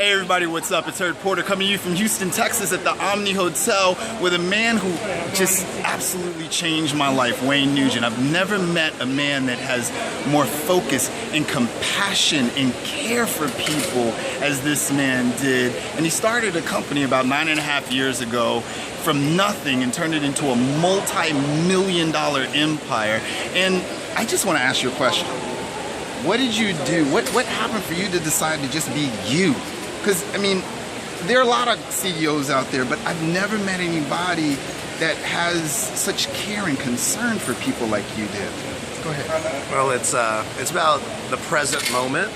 Hey everybody, what's up? It's Herb Porter coming to you from Houston, Texas at the Omni Hotel with a man who just absolutely changed my life, Wayne Nugent. I've never met a man that has more focus and compassion and care for people as this man did. And he started a company about 9.5 years ago from nothing and turned it into a multi-million-dollar empire. And I just want to ask you a question. What did you do? What happened for you to decide to just be you? Because, I mean, there are a lot of CEOs out there, but I've never met anybody that has such care and concern for people like you did. Go ahead. Well, it's about the present moment,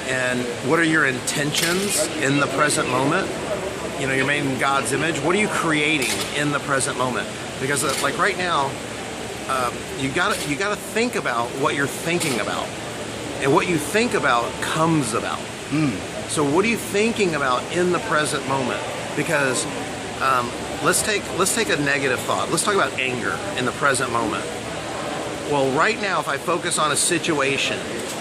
and what are your intentions in the present moment? You know, you're made in God's image. What are you creating in the present moment? Because, like right now, you gotta think about what you're thinking about, and what you think about comes about. So what are you thinking about in the present moment? Because let's take a negative thought. Let's talk about anger in the present moment. Well, right now, if I focus on a situation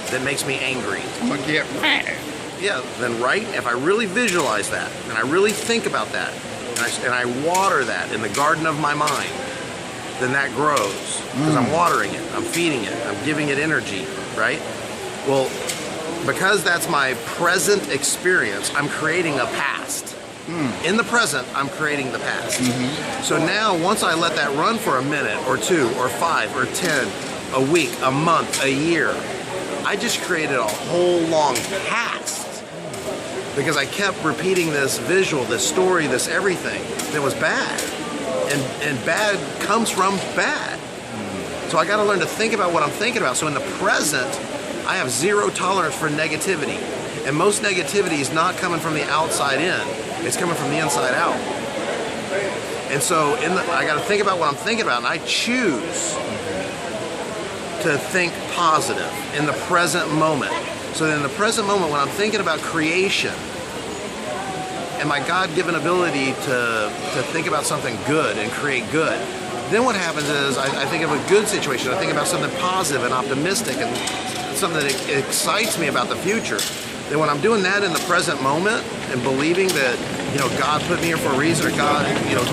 that makes me angry, I'm gonna get mad. Yeah, then if I really visualize that, and I really think about that, and I water that in the garden of my mind, then that grows, because I'm watering it, I'm feeding it, I'm giving it energy, right? Well, because that's my present experience, I'm creating a past. In the present, I'm creating the past. So now, once I let that run for a minute, or 2, or 5, or 10, a week, a month, a year, I just created a whole long past. Because I kept repeating this visual, this story, this everything that was bad. And bad comes from bad. So I gotta learn to think about what I'm thinking about. So in the present, I have zero tolerance for negativity. And most negativity is not coming from the outside in, it's coming from the inside out. And so I gotta think about what I'm thinking about, and I choose to think positive in the present moment. So in the present moment, when I'm thinking about creation and my God-given ability to think about something good and create good, then what happens is I think of a good situation, I think about something positive and optimistic and something that excites me about the future. Then when I'm doing that in the present moment and believing that, you know, God put me here for a reason, or God, you know,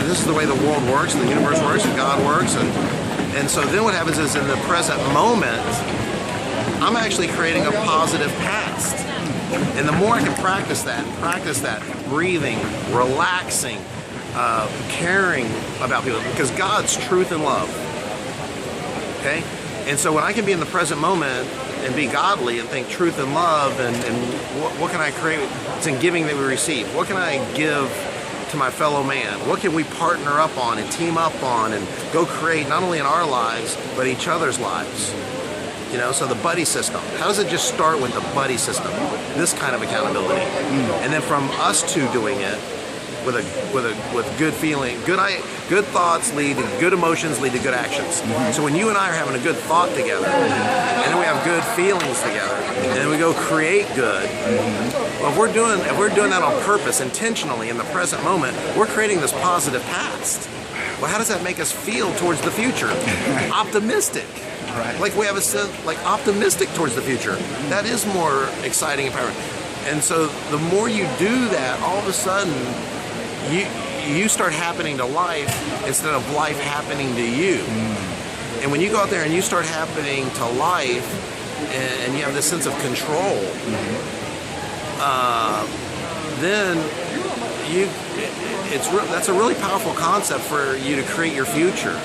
this is the way the world works, and the universe works, and God works, and so then what happens is in the present moment, I'm actually creating a positive past. And the more I can practice that, breathing, relaxing, caring about people, because God's truth and love, okay? And so when I can be in the present moment and be godly and think truth and love, and what can I create? It's in giving that we receive. What can I give to my fellow man? What can we partner up on and team up on and go create, not only in our lives, but each other's lives? You know, so the buddy system. How does it just start with the buddy system? This kind of accountability. And then from us two doing it, with good feeling, good thoughts lead to good emotions, lead to good actions. So when you and I are having a good thought together, and then we have good feelings together, and then we go create good. Well, if we're doing that on purpose, intentionally, in the present moment, we're creating this positive past. Well, how does that make us feel towards the future? Optimistic. Right. Like we have a sense, like optimistic towards the future. That is more exciting and powerful. And so the more you do that, all of a sudden, you start happening to life instead of life happening to you. And when you go out there and you start happening to life, and you have this sense of control, then that's a really powerful concept for you to create your future.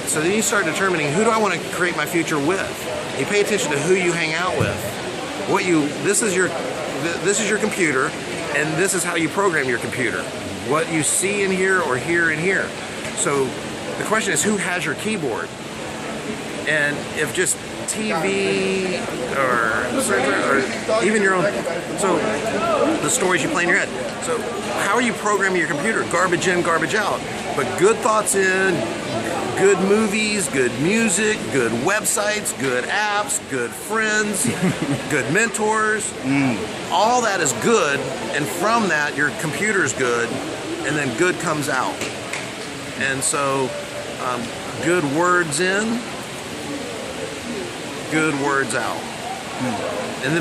So then you start determining, who do I want to create my future with? You pay attention to who you hang out with. This is your computer, and this is how you program your computer. What you see in here or hear in here. So the question is, who has your keyboard? And if just TV or even your own, so the stories you play in your head. So how are you programming your computer? Garbage in, garbage out. But good thoughts in, good movies, good music, good websites, good apps, good friends, good mentors. All that is good, and from that your computer's good, and then good comes out. And so good words in, good words out. And then